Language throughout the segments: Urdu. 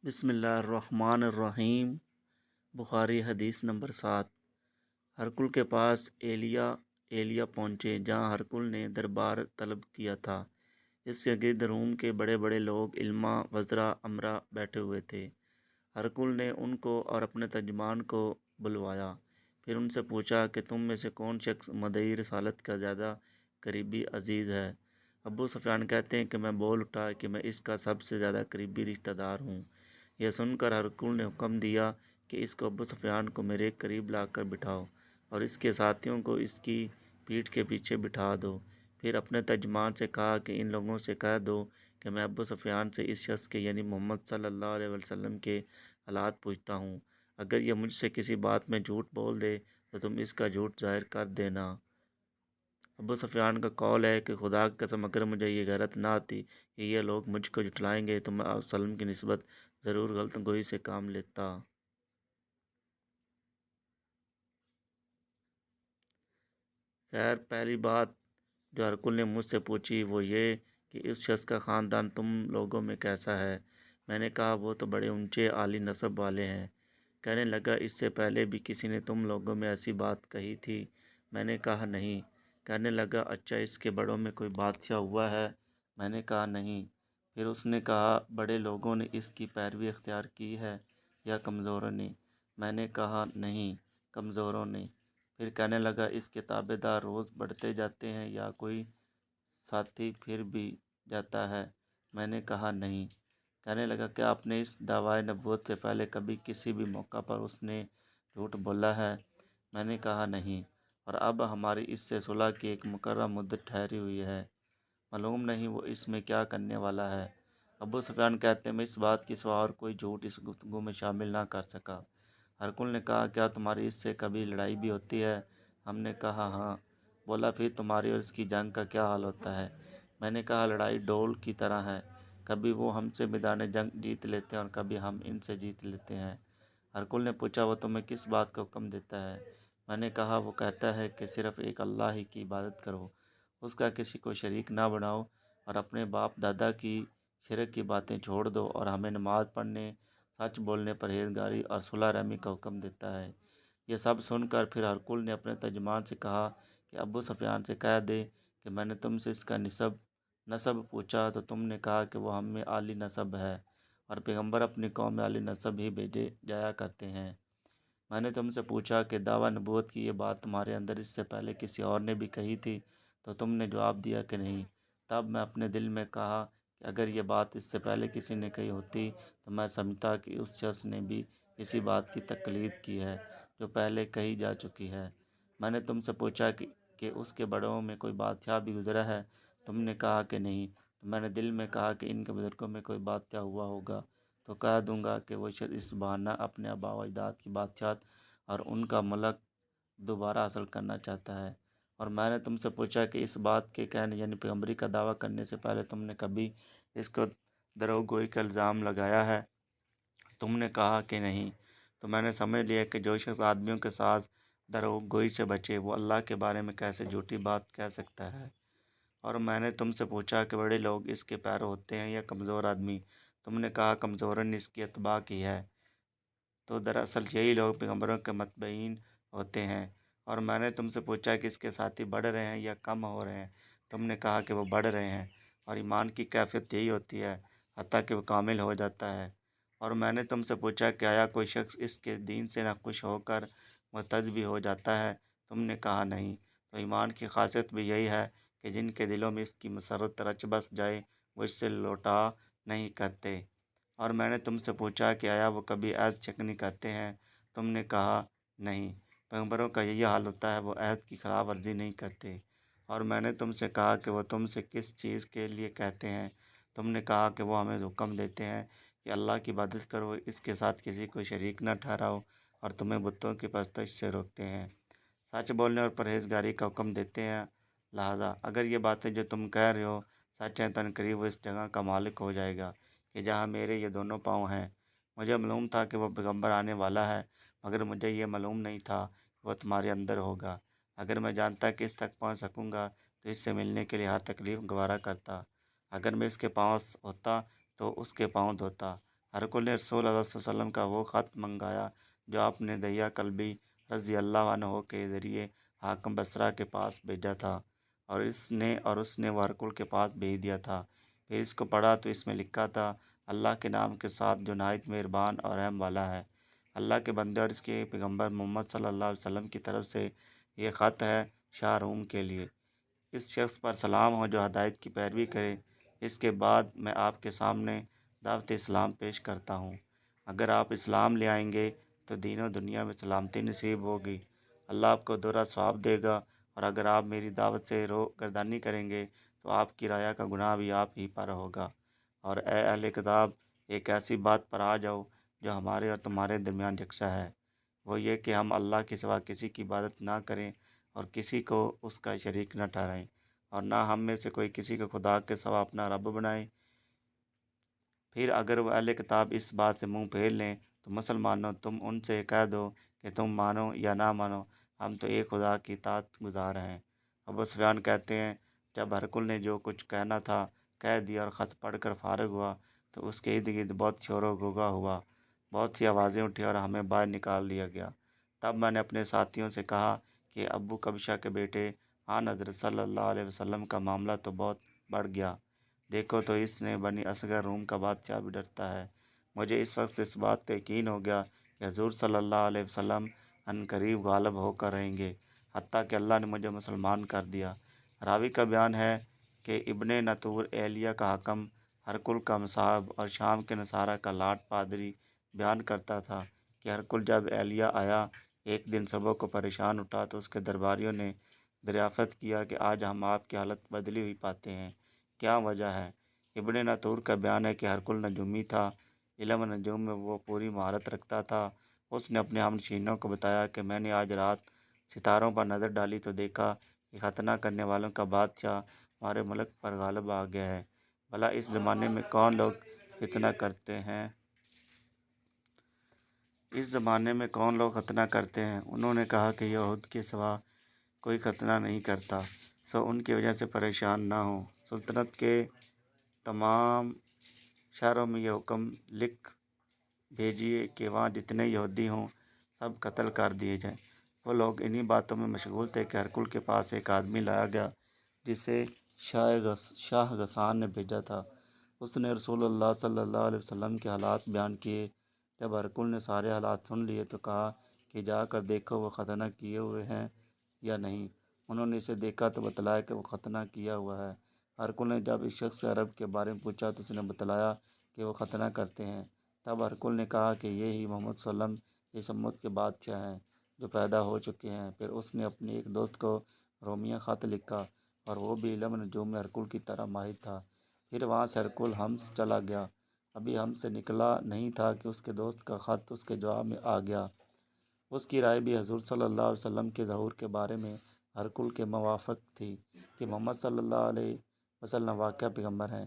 بسم اللہ الرحمن الرحیم۔ بخاری حدیث نمبر 7۔ ہرکل کے پاس ایلیا پہنچے جہاں ہرکل نے دربار طلب کیا تھا۔ اس کے گرد روم کے بڑے بڑے لوگ علماء، وزراء، امراء بیٹھے ہوئے تھے۔ ہرکل نے ان کو اور اپنے ترجمان کو بلوایا، پھر ان سے پوچھا کہ تم میں سے کون شخص مدعی رسالت کا زیادہ قریبی عزیز ہے؟ ابو سفیان کہتے ہیں کہ میں بول اٹھا کہ میں اس کا سب سے زیادہ قریبی رشتہ دار ہوں۔ یہ سن کر ہرکل نے حکم دیا کہ اس کو ابو سفیان کو میرے قریب لا کر بٹھاؤ اور اس کے ساتھیوں کو اس کی پیٹھ کے پیچھے بٹھا دو۔ پھر اپنے ترجمان سے کہا کہ ان لوگوں سے کہہ دو کہ میں ابو سفیان سے اس شخص کے یعنی محمد صلی اللہ علیہ وسلم کے حالات پوچھتا ہوں۔ اگر یہ مجھ سے کسی بات میں جھوٹ بول دے تو تم اس کا جھوٹ ظاہر کر دینا۔ ابو سفیان کا قول ہے کہ خدا کی قسم اگر مجھے یہ غیرت نہ آتی کہ یہ لوگ مجھ کو جھٹلائیں گے تو میں آپ صلی اللہ علیہ وسلم کی نسبت ضرور غلط گوئی سے کام لیتا۔ خیر، پہلی بات جو ہرکل نے مجھ سے پوچھی وہ یہ کہ اس شخص کا خاندان تم لوگوں میں کیسا ہے؟ میں نے کہا وہ تو بڑے اونچے عالی نسب والے ہیں۔ کہنے لگا اس سے پہلے بھی کسی نے تم لوگوں میں ایسی بات کہی تھی؟ میں نے کہا نہیں۔ کہنے لگا اچھا اس کے بڑوں میں کوئی بادشاہ ہوا ہے؟ میں نے کہا نہیں۔ پھر اس نے کہا بڑے لوگوں نے اس کی پیروی اختیار کی ہے یا کمزوروں نے؟ میں نے کہا نہیں، کمزوروں نے۔ پھر کہنے لگا اس کے تابع دار روز بڑھتے جاتے ہیں یا کوئی ساتھی پھر بھی جاتا ہے؟ میں نے کہا نہیں۔ کہنے لگا کیا آپ نے اس دعویٰ نبوت سے پہلے کبھی کسی بھی موقع پر اس نے جھوٹ بولا ہے؟ میں نے کہا نہیں، اور اب ہماری اس سے صلح کی ایک مقررہ مدت ٹھہری ہوئی ہے، معلوم نہیں وہ اس میں کیا کرنے والا ہے۔ ابو سفیان کہتے ہیں میں اس بات کی سوا اور کوئی جھوٹ اس گفتگو میں شامل نہ کر سکا۔ ہرکل نے کہا کیا تمہاری اس سے کبھی لڑائی بھی ہوتی ہے؟ ہم نے کہا ہاں۔ بولا پھر تمہاری اور اس کی جنگ کا کیا حال ہوتا ہے؟ میں نے کہا لڑائی ڈول کی طرح ہے، کبھی وہ ہم سے میدان جنگ جیت لیتے ہیں اور کبھی ہم ان سے جیت لیتے ہیں۔ ہرکل نے پوچھا وہ تمہیں کس بات کا حکم دیتا ہے؟ میں نے کہا وہ کہتا ہے کہ صرف ایک اللہ ہی کی عبادت کرو، اس کا کسی کو شریک نہ بناؤ اور اپنے باپ دادا کی شرک کی باتیں چھوڑ دو، اور ہمیں نماز پڑھنے، سچ بولنے، پرہیزگاری اور صلح رحمی کا حکم دیتا ہے۔ یہ سب سن کر پھر ہرکل نے اپنے ترجمان سے کہا کہ ابو سفیان سے کہہ دے کہ میں نے تم سے اس کا نسب پوچھا تو تم نے کہا کہ وہ ہم میں عالی نسب ہے اور پیغمبر اپنی قوم میں عالی نسب ہی بھیجے جایا کرتے ہیں۔ میں نے تم سے پوچھا کہ دعویٰ نبوت کی یہ بات تمہارے اندر اس سے پہلے کسی اور نے بھی کہی تھی تو تم نے جواب دیا کہ نہیں۔ تب میں اپنے دل میں کہا کہ اگر یہ بات اس سے پہلے کسی نے کہی ہوتی تو میں سمجھتا کہ اس شخص نے بھی اسی بات کی تقلید کی ہے جو پہلے کہی جا چکی ہے۔ میں نے تم سے پوچھا کہ اس کے بڑوں میں کوئی بادشاہ بھی گزرا ہے؟ تم نے کہا کہ نہیں۔ تو میں نے دل میں کہا کہ ان کے بزرگوں میں کوئی بادشاہ ہوا ہوگا تو کہہ دوں گا کہ وہ شخص اس بہانہ اپنے آباء و اجداد کی بادشاہت اور ان کا ملک دوبارہ حاصل کرنا چاہتا ہے۔ اور میں نے تم سے پوچھا کہ اس بات کے کہنے یعنی پیغمبری کا دعویٰ کرنے سے پہلے تم نے کبھی اس کو دروغ گوئی کا الزام لگایا ہے؟ تم نے کہا کہ نہیں۔ تو میں نے سمجھ لیا کہ جو شخص آدمیوں کے ساتھ دروغ گوئی سے بچے وہ اللہ کے بارے میں کیسے جھوٹی بات کہہ سکتا ہے۔ اور میں نے تم سے پوچھا کہ بڑے لوگ اس کے پیرو ہوتے ہیں یا کمزور آدمی؟ تم نے کہا کمزوروں نے اس کی اتباع کی ہے، تو دراصل یہی لوگ پیغمبروں کے متبعین ہوتے ہیں۔ اور میں نے تم سے پوچھا کہ اس کے ساتھی بڑھ رہے ہیں یا کم ہو رہے ہیں؟ تم نے کہا کہ وہ بڑھ رہے ہیں، اور ایمان کی کیفیت یہی ہوتی ہے حتیٰ کہ وہ کامل ہو جاتا ہے۔ اور میں نے تم سے پوچھا کہ آیا کوئی شخص اس کے دین سے ناخوش ہو کر مرتد بھی ہو جاتا ہے؟ تم نے کہا نہیں۔ تو ایمان کی خاصیت بھی یہی ہے کہ جن کے دلوں میں اس کی مسرت رچ بس جائے وہ اس سے لوٹا نہیں کرتے۔ اور میں نے تم سے پوچھا کہ آیا وہ کبھی عہد شکنی کرتے ہیں؟ تم نے کہا نہیں۔ پیغمبروں کا یہی حال ہوتا ہے، وہ عہد کی خلاف ورزی نہیں کرتے۔ اور میں نے تم سے کہا کہ وہ تم سے کس چیز کے لیے کہتے ہیں؟ تم نے کہا کہ وہ ہمیں حکم دیتے ہیں کہ اللہ کی عبادت کرو، اس کے ساتھ کسی کو شریک نہ ٹھہراؤ، اور تمہیں بتوں کی پرستش سے روکتے ہیں، سچ بولنے اور پرہیزگاری کا حکم دیتے ہیں۔ لہذا اگر یہ باتیں جو تم کہہ رہے ہو سچ ہیں تو عنقریب وہ اس جگہ کا مالک ہو جائے گا کہ جہاں میرے یہ دونوں پاؤں ہیں۔ مجھے معلوم تھا کہ وہ پیغمبر آنے والا ہے، مگر مجھے یہ معلوم نہیں تھا کہ وہ تمہارے اندر ہوگا۔ اگر میں جانتا کہ اس تک پہنچ سکوں گا تو اس سے ملنے کے لیے ہر تکلیف گوارا کرتا۔ اگر میں اس کے پاس ہوتا تو اس کے پاؤں دھوتا، ہرقل نے رسول اللہ صلی اللہ علیہ وسلم کا وہ خط منگایا جو آپ نے دہیہ کلبی رضی اللہ عنہ کے ذریعے حاکم بصرہ کے پاس بھیجا تھا، اور اس نے وہ ہرقل کے پاس بھیج دیا تھا۔ پھر اس کو پڑھا تو اس میں لکھا تھا، اللہ کے نام کے ساتھ جو نہایت مہربان اور رحم والا ہے۔ اللہ کے بندے اور اس کے پیغمبر محمد صلی اللہ علیہ وسلم کی طرف سے یہ خط ہے شاہ روم کے لیے۔ اس شخص پر سلام ہو جو ہدایت کی پیروی کرے۔ اس کے بعد میں آپ کے سامنے دعوت اسلام پیش کرتا ہوں۔ اگر آپ اسلام لے آئیں گے تو دین و دنیا میں سلامتی نصیب ہوگی، اللہ آپ کو دوہرا ثواب دے گا، اور اگر آپ میری دعوت سے روگردانی کریں گے تو آپ کی رعایا کا گناہ بھی آپ ہی پر ہوگا۔ اور اے اہل کتاب، ایک ایسی بات پر آ جاؤ جو ہمارے اور تمہارے درمیان یکساں ہے، وہ یہ کہ ہم اللہ کے سوا کسی کی عبادت نہ کریں اور کسی کو اس کا شریک نہ ٹھہرائیں، اور نہ ہم میں سے کوئی کسی کو خدا کے سوا اپنا رب بنائے۔ پھر اگر وہ اہل کتاب اس بات سے منہ پھیر لیں تو مسلمانوں، تم ان سے کہہ دو کہ تم مانو یا نہ مانو، ہم تو ایک خدا کی اطاعت گزار ہیں۔ ابو سفیان کہتے ہیں، جب ہرقل نے جو کچھ کہنا تھا کہہ دیا اور خط پڑھ کر فارغ ہوا تو اس کے ارد گرد بہت شور و غوغا ہوا، بہت سی آوازیں اٹھی اور ہمیں باہر نکال دیا گیا۔ تب میں نے اپنے ساتھیوں سے کہا کہ ابو کبشہ کے بیٹے آن حضرت صلی اللہ علیہ وسلم کا معاملہ تو بہت بڑھ گیا، دیکھو تو اس نے بنی اصغر روم کا بادشاہ بھی ڈرتا ہے۔ مجھے اس وقت اس بات کا یقین ہو گیا کہ حضور صلی اللہ علیہ وسلم عنقریب غالب ہو کر رہیں گے، حتیٰ کہ اللہ نے مجھے مسلمان کر دیا۔ راوی کا بیان ہے کہ ابن نطور ایلیہ کا حاکم، ہرقل کا مصاحب اور شام کے نصارہ کا لاٹ پادری بیان کرتا تھا کہ ہرقل جب ایلیہ آیا ایک دن صبح کو پریشان اٹھا تو اس کے درباریوں نے دریافت کیا کہ آج ہم آپ کی حالت بدلی ہوئی پاتے ہیں، کیا وجہ ہے؟ ابن نطور کا بیان ہے کہ ہرقل نجومی تھا، علم نجوم میں وہ پوری مہارت رکھتا تھا۔ اس نے اپنے ہم نشینوں کو بتایا کہ میں نے آج رات ستاروں پر نظر ڈالی تو دیکھا کہ ختنہ کرنے والوں کا بادشاہ ہمارے ملک پر غالب آ گیا ہے، بھلا اس زمانے میں کون لوگ ختنہ کرتے ہیں؟ انہوں نے کہا کہ یہود کے سوا کوئی ختنہ نہیں کرتا، سو ان کی وجہ سے پریشان نہ ہوں۔ سلطنت کے تمام شہروں میں یہ حکم لکھ بھیجیے کہ وہاں جتنے یہودی ہوں سب قتل کر دیے جائیں۔ وہ لوگ انہی باتوں میں مشغول تھے کہ ہرقل کے پاس ایک آدمی لایا گیا جسے شاہ غسان نے بھیجا تھا۔ اس نے رسول اللہ صلی اللہ علیہ وسلم کے حالات بیان کیے۔ جب ہرقل نے سارے حالات سن لیے تو کہا کہ جا کر دیکھو وہ ختنہ کیے ہوئے ہیں یا نہیں۔ انہوں نے اسے دیکھا تو بتلایا کہ وہ ختنہ کیا ہوا ہے۔ ہرقل نے جب اس شخص سے عرب کے بارے میں پوچھا تو اس نے بتلایا کہ وہ ختنہ کرتے ہیں۔ تب ہرقل نے کہا کہ یہی محمد صلی اللہ علیہ وسلم اس امت کے بادشاہ ہیں جو پیدا ہو چکے ہیں۔ پھر اس نے اپنے ایک دوست کو رومیہ خط لکھا، اور وہ بھی علم نجوم میں ہرقل کی طرح ماہر تھا۔ پھر وہاں سے ہرقل حمص چلا گیا۔ ابھی حمص سے نکلا نہیں تھا کہ اس کے دوست کا خط اس کے جواب میں آ گیا۔ اس کی رائے بھی حضور صلی اللہ علیہ وسلم کے ظہور کے بارے میں ہرقل کے موافق تھی کہ محمد صلی اللہ علیہ وسلم واقعہ پیغمبر ہیں۔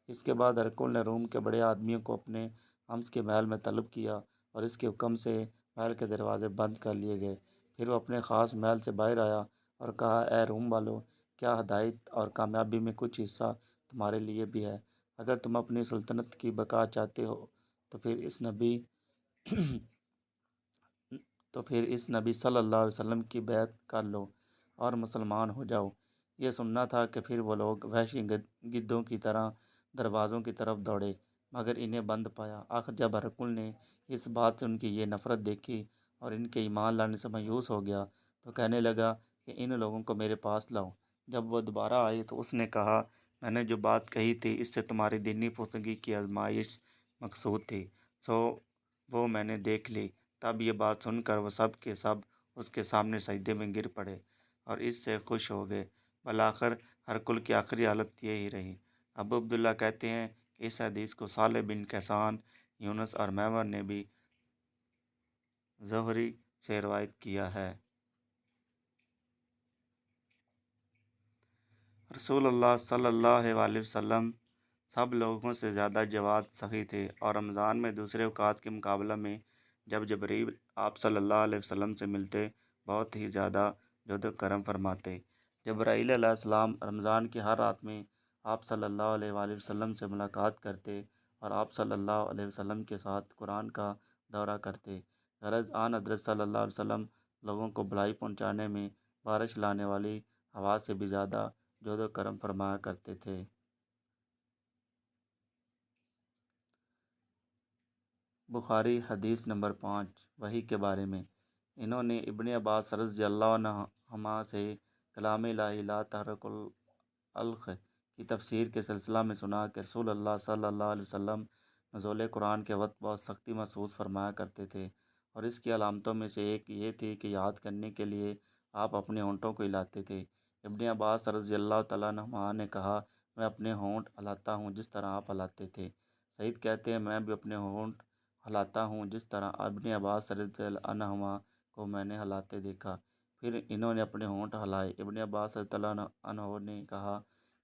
اس کے بعد ہرقل نے روم کے بڑے آدمیوں کو اپنے حمص کے محل میں طلب کیا، اور اس کے حکم سے محل کے دروازے بند کر لیے گئے۔ پھر وہ اپنے خاص محل سے باہر آیا اور کہا، اے روم والو، کیا ہدایت اور کامیابی میں کچھ حصہ تمہارے لیے بھی ہے؟ اگر تم اپنی سلطنت کی بقا چاہتے ہو تو پھر اس نبی صلی اللہ علیہ وسلم کی بیعت کر لو اور مسلمان ہو جاؤ۔ یہ سننا تھا کہ پھر وہ لوگ وحشی گدھوں کی طرح دروازوں کی طرف دوڑے مگر انہیں بند پایا۔ آخر جب ہرقل نے اس بات سے ان کی یہ نفرت دیکھی اور ان کے ایمان لانے سے مایوس ہو گیا تو کہنے لگا کہ ان لوگوں کو میرے پاس لاؤ۔ جب وہ دوبارہ آئے تو اس نے کہا، میں نے جو بات کہی تھی اس سے تمہاری دینی پختگی کی آزمائش مقصود تھی، سو وہ میں نے دیکھ لی۔ تب یہ بات سن کر وہ سب کے سب اس کے سامنے سجدے میں گر پڑے اور اس سے خوش ہو گئے۔ بالآخر ہرقل کی آخری حالت یہی رہی۔ ابو عبداللہ کہتے ہیں کہ اس حدیث کو صالح بن کیسان، یونس اور معمر نے بھی زہری سے روایت کیا ہے۔ رسول اللہ صلی اللہ علیہ وسلم سب لوگوں سے زیادہ جواد سخی تھے، اور رمضان میں دوسرے اوقات کے مقابلہ میں جب جبرائیل آپ صلی اللہ علیہ وسلم سے ملتے بہت ہی زیادہ جود و کرم فرماتے۔ جبرائیل علیہ السلام رمضان کی ہر رات میں آپ صلی اللہ علیہ وسلم سے ملاقات کرتے اور آپ صلی اللہ علیہ وسلم کے ساتھ قرآن کا دورہ کرتے۔ غرض آن حضرت صلی اللہ علیہ وسلم لوگوں کو بھلائی پہنچانے میں بارش لانے والی ہوا سے بھی زیادہ جود و کرم فرمایا کرتے تھے۔ بخاری حدیث نمبر 5 وحی کے بارے میں۔ انہوں نے ابن عباس رضی اللہ عنہما سے کلام الہی لا تحرک الخ کی تفسیر کے سلسلہ میں سنا کہ رسول اللہ صلی اللہ علیہ وسلم نزول قرآن کے وقت بہت سختی محسوس فرمایا کرتے تھے، اور اس کی علامتوں میں سے ایک یہ تھی کہ یاد کرنے کے لیے آپ اپنے ہونٹوں کو ہلاتے تھے۔ ابن عباس رضی اللہ تعالیٰ عنہما نے کہا، میں اپنے ہونٹ ہلاتا ہوں جس طرح آپ ہلاتے تھے۔ سعید کہتے ہیں، میں بھی اپنے ہونٹ ہلاتا ہوں جس طرح ابن عباس رضی اللہ عنہما کو میں نے ہلاتے دیکھا۔ پھر انہوں نے اپنے ہونٹ ہلائے۔ ابن عباس رضی اللہ عنہ نے کہا،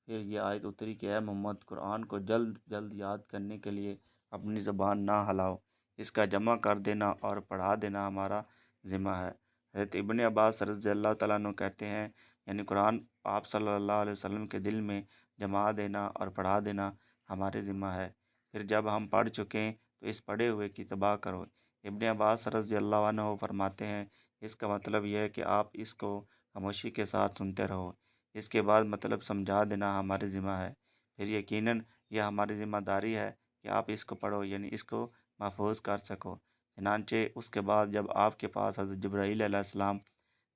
پھر یہ آیت اتری کہ اے محمد، قرآن کو جلد جلد یاد کرنے کے لیے اپنی زبان نہ ہلاؤ، اس کا جمع کر دینا اور پڑھا دینا ہمارا ذمہ ہے۔ حضرت ابن عباس رضی اللہ تعالیٰ عنہ کہتے ہیں، یعنی قرآن آپ صلی اللہ علیہ وسلم کے دل میں جما دینا اور پڑھا دینا ہمارے ذمہ ہے۔ پھر جب ہم پڑھ چکیں تو اس پڑھے ہوئے کی اتباع کرو۔ ابن عباس رضی اللہ عنہ فرماتے ہیں، اس کا مطلب یہ ہے کہ آپ اس کو خاموشی کے ساتھ سنتے رہو، اس کے بعد مطلب سمجھا دینا ہمارے ذمہ ہے۔ پھر یقیناً یہ ہماری ذمہ داری ہے کہ آپ اس کو پڑھو، یعنی اس کو محفوظ کر سکو۔ چنانچہ اس کے بعد جب آپ کے پاس حضرت جبرائیل علیہ السلام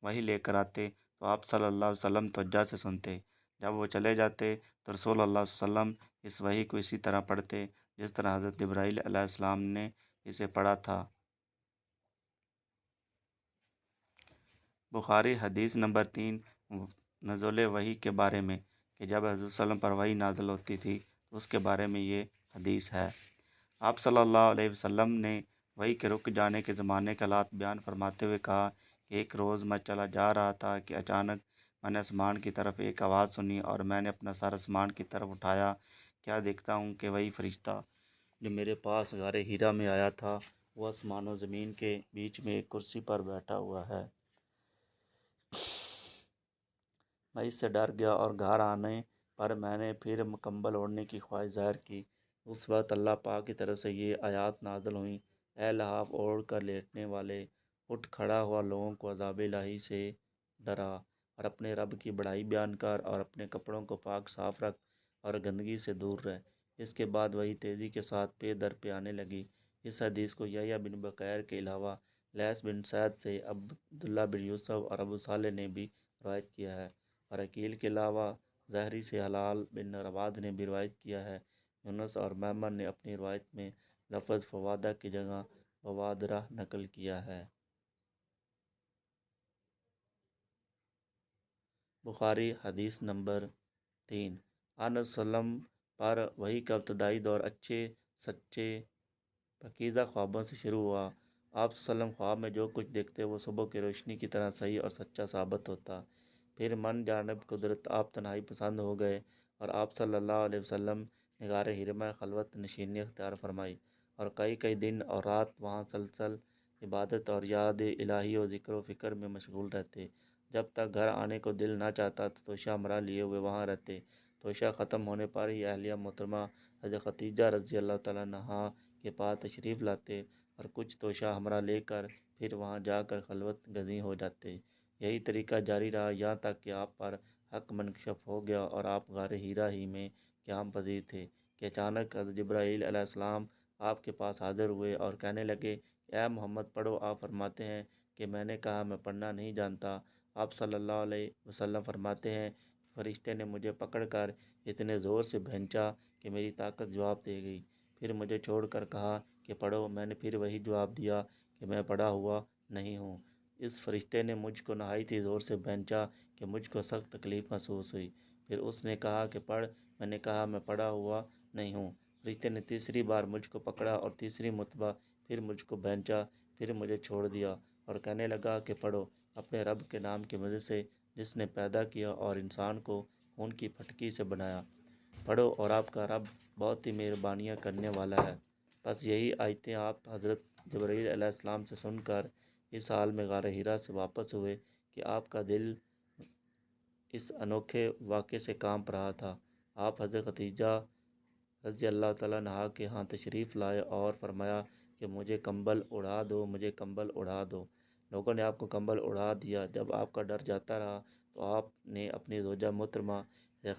وحی لے کر آتے تو آپ صلی اللہ علیہ وسلم توجہ سے سنتے۔ جب وہ چلے جاتے تو رسول اللہ صلی اللہ علیہ وسلم اس وحی کو اسی طرح پڑھتے جس طرح حضرت جبرائیل علیہ السلام نے اسے پڑھا تھا۔ بخاری حدیث نمبر 3 نزول وحی کے بارے میں کہ جب حضور صلی اللہ علیہ وسلم پر وحی نازل ہوتی تھی تو اس کے بارے میں یہ حدیث ہے۔ آپ صلی اللہ علیہ وسلم نے وحی کے رک جانے کے زمانے کے حالات بیان فرماتے ہوئے کہا کہ ایک روز میں چلا جا رہا تھا کہ اچانک میں نے آسمان کی طرف ایک آواز سنی، اور میں نے اپنا سر آسمان کی طرف اٹھایا، کیا دیکھتا ہوں کہ وہی فرشتہ جو میرے پاس غار ہیرا میں آیا تھا وہ آسمان و زمین کے بیچ میں ایک کرسی پر بیٹھا ہوا ہے۔ میں اس سے ڈر گیا اور گھر آنے پر میں نے پھر کمبل اوڑھنے کی خواہش ظاہر کی۔ اس وقت اللہ پاک کی طرف سے یہ آیات نازل ہوئیں، اے لحاف اوڑھ کر لیٹنے والے، اٹھ کھڑا ہوا لوگوں کو عذاب الہی سے ڈرا، اور اپنے رب کی بڑائی بیان کر، اور اپنے کپڑوں کو پاک صاف رکھ اور گندگی سے دور رہ۔ اس کے بعد وہی تیزی کے ساتھ پے در پہ آنے لگی۔ اس حدیث کو یحییٰ بن بکیر کے علاوہ لیث بن سعد سے عبداللہ بن یوسف اور ابو صالح نے بھی روایت کیا ہے، اور عقیل کے علاوہ زہری سے حلال بن رواد نے بھی روایت کیا ہے۔ یونس اور معمر نے اپنی روایت میں لفظ فوادہ کی جگہ بوادرہ نقل کیا ہے۔ بخاری حدیث نمبر 3 ان وسلم پر وحی کا ابتدائی دور اچھے سچے پاکیزہ خوابوں سے شروع ہوا۔ آپ صلی اللہ علیہ وسلم خواب میں جو کچھ دیکھتے وہ صبح کی روشنی کی طرح صحیح اور سچا ثابت ہوتا۔ پھر من جانب قدرت آپ تنہائی پسند ہو گئے، اور آپ صلی اللہ علیہ وسلم نے غار حرا میں خلوت نشینی اختیار فرمائی، اور کئی کئی دن اور رات وہاں مسلسل عبادت اور یاد الہی و ذکر و فکر میں مشغول رہتے۔ جب تک گھر آنے کو دل نہ چاہتا تو توشہ ہمراہ لیے ہوئے وہاں رہتے۔ توشہ ختم ہونے پر ہی اہلیہ محترمہ حضرت خدیجہ رضی اللہ تعالیٰ عنہا کے پاس تشریف لاتے، اور کچھ توشہ ہمراہ لے کر پھر وہاں جا کر خلوت گزیں ہو جاتے۔ یہی طریقہ جاری رہا یہاں تک کہ آپ پر حق منکشف ہو گیا اور آپ غار حرا ہی میں قیام پذیر تھے کہ اچانک حضرت جبرائیل علیہ السلام آپ کے پاس حاضر ہوئے اور کہنے لگے، اے محمد پڑھو۔ آپ فرماتے ہیں کہ میں نے کہا، میں پڑھنا نہیں جانتا۔ آپ صلی اللہ علیہ وسلم فرماتے ہیں، فرشتے نے مجھے پکڑ کر اتنے زور سے بھینچا کہ میری طاقت جواب دے گئی، پھر مجھے چھوڑ کر کہا کہ پڑھو۔ میں نے پھر وہی جواب دیا کہ میں پڑھا ہوا نہیں ہوں۔ اس فرشتے نے مجھ کو نہایت ہی زور سے بھینچا کہ مجھ کو سخت تکلیف محسوس ہوئی۔ پھر اس نے کہا کہ پڑھ۔ میں نے کہا، میں پڑھا ہوا نہیں ہوں۔ فرشتے نے تیسری بار مجھ کو پکڑا اور تیسری مرتبہ پھر مجھ کو بھینچا، پھر مجھے چھوڑ دیا اور کہنے لگا کہ پڑھو، اپنے رب کے نام کی مدد سے جس نے پیدا کیا اور انسان کو خون کی پھٹکی سے بنایا، پڑھو، اور آپ کا رب بہت ہی مہربانیاں کرنے والا ہے۔ بس یہی آیتیں آپ حضرت جبرائیل علیہ السلام سے سن کر اس حال میں غار حرا سے واپس ہوئے کہ آپ کا دل اس انوکھے واقعے سے کانپ رہا تھا۔ آپ حضرت خدیجہ رضی اللہ تعالیٰ عنہ کے ہاں تشریف لائے اور فرمایا کہ مجھے کمبل اڑا دو، مجھے کمبل اڑا دو۔ لوگوں نے آپ کو کمبل اڑا دیا۔ جب آپ کا ڈر جاتا رہا تو آپ نے اپنی زوجہ محترمہ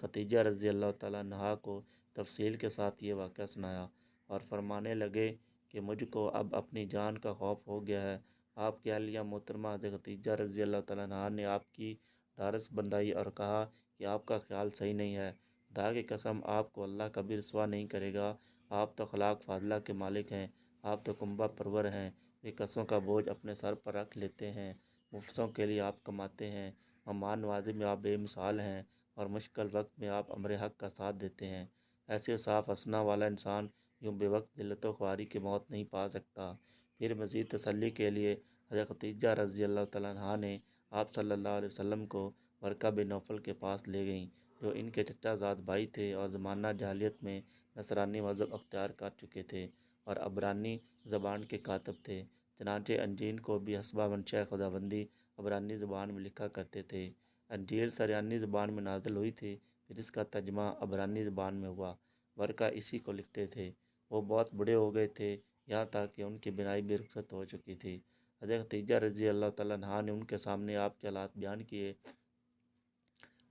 خدیجہ رضی اللہ تعالیٰ عنہ کو تفصیل کے ساتھ یہ واقعہ سنایا اور فرمانے لگے کہ مجھ کو اب اپنی جان کا خوف ہو گیا ہے۔ آپ کی اہلیہ محترمہ حضرت خدیجہ رضی اللہ تعالیٰ عنہ نے آپ کی ڈھارس بندھائی اور کہا کہ آپ کا خیال صحیح نہیں ہے، خدا کی قسم آپ کو اللہ کبھی رسوا نہیں کرے گا۔ آپ تو اخلاق فاضلہ کے مالک ہیں، آپ تو کنبہ پرور ہیں، یہ قصوں کا بوجھ اپنے سر پر رکھ لیتے ہیں، مفلسوں کے لیے آپ کماتے ہیں، مہمان نوازی میں آپ بے مثال ہیں اور مشکل وقت میں آپ امر حق کا ساتھ دیتے ہیں۔ ایسے صاف ہنسنا والا انسان یوں بے وقت ذلت و خواری کی موت نہیں پا سکتا۔ پھر مزید تسلی کے لیے حضرت خدیجہ رضی اللہ تعالیٰ عنہ نے آپ صلی اللہ علیہ وسلم کو ورقہ بن نوفل کے پاس لے گئیں، جو ان کے چچا زاد بھائی تھے اور زمانہ جاہلیت میں نصرانی مذہب اختیار کر چکے تھے اور عبرانی زبان کے کاتب تھے۔ چنانچہ انجیل کو بھی حسبہ منشاء خداوندی عبرانی زبان میں لکھا کرتے تھے۔ انجیل سریانی زبان میں نازل ہوئی تھی، پھر اس کا ترجمہ عبرانی زبان میں ہوا۔ ورقہ اسی کو لکھتے تھے۔ وہ بہت بوڑھے ہو گئے تھے، یہاں تک کہ ان کی بینائی بھی رخصت ہو چکی تھی۔ حضرت خدیجہ رضی اللہ تعالیٰ عنہ نے ان کے سامنے آپ کے حالات بیان کیے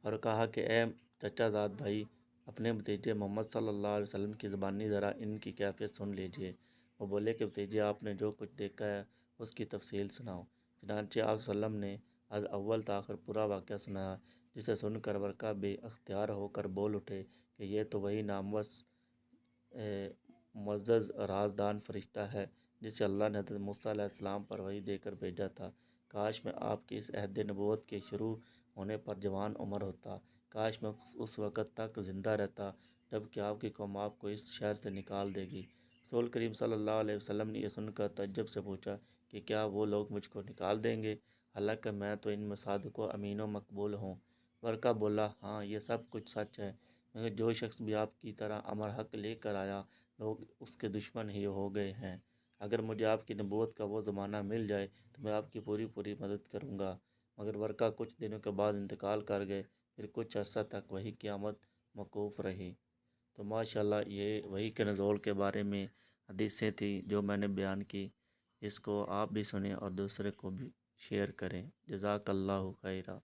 اور کہا کہ اے چچا زاد بھائی، اپنے بھتیجے محمد صلی اللہ علیہ وسلم کی زبانی ذرا ان کی کیفیت سن لیجئے۔ وہ بولے کہ بھتیجے، آپ نے جو کچھ دیکھا ہے اس کی تفصیل سناؤ۔ چنانچہ آپ صلی اللہ علیہ وسلم نے از اول تاخر پورا واقعہ سنایا، جسے سن کر ورقہ بے اختیار ہو کر بول اٹھے کہ یہ تو وہی ناموس معزز رازدان فرشتہ ہے جسے اللہ نے حضرت موسیٰ علیہ السلام پر وحی دے کر بھیجا تھا۔ کاش میں آپ کی اس عہد نبوت کے شروع ہونے پر جوان عمر ہوتا، کاش میں اس وقت تک زندہ رہتا جب کہ آپ کی قوم آپ کو اس شہر سے نکال دے گی۔ رسول کریم صلی اللہ علیہ وسلم نے یہ سن کر تعجب سے پوچھا کہ کیا وہ لوگ مجھ کو نکال دیں گے، حالانکہ میں تو ان میں صادق و امین و مقبول ہوں؟ ورقہ بولا، ہاں یہ سب کچھ سچ ہے، مگر جو شخص بھی آپ کی طرح امر حق لے کر آیا، لوگ اس کے دشمن ہی ہو گئے ہیں۔ اگر مجھے آپ کی نبوت کا وہ زمانہ مل جائے تو میں آپ کی پوری پوری مدد کروں گا۔ مگر ورقہ کچھ دنوں کے بعد انتقال کر گئے، پھر کچھ عرصہ تک وحی کی آمد موقوف رہی۔ تو ماشاءاللہ یہ وحی کے نزول کے بارے میں حدیثیں تھیں جو میں نے بیان کی۔ اس کو آپ بھی سنیں اور دوسرے کو بھی شیئر کریں۔ جزاک اللہ خیرہ۔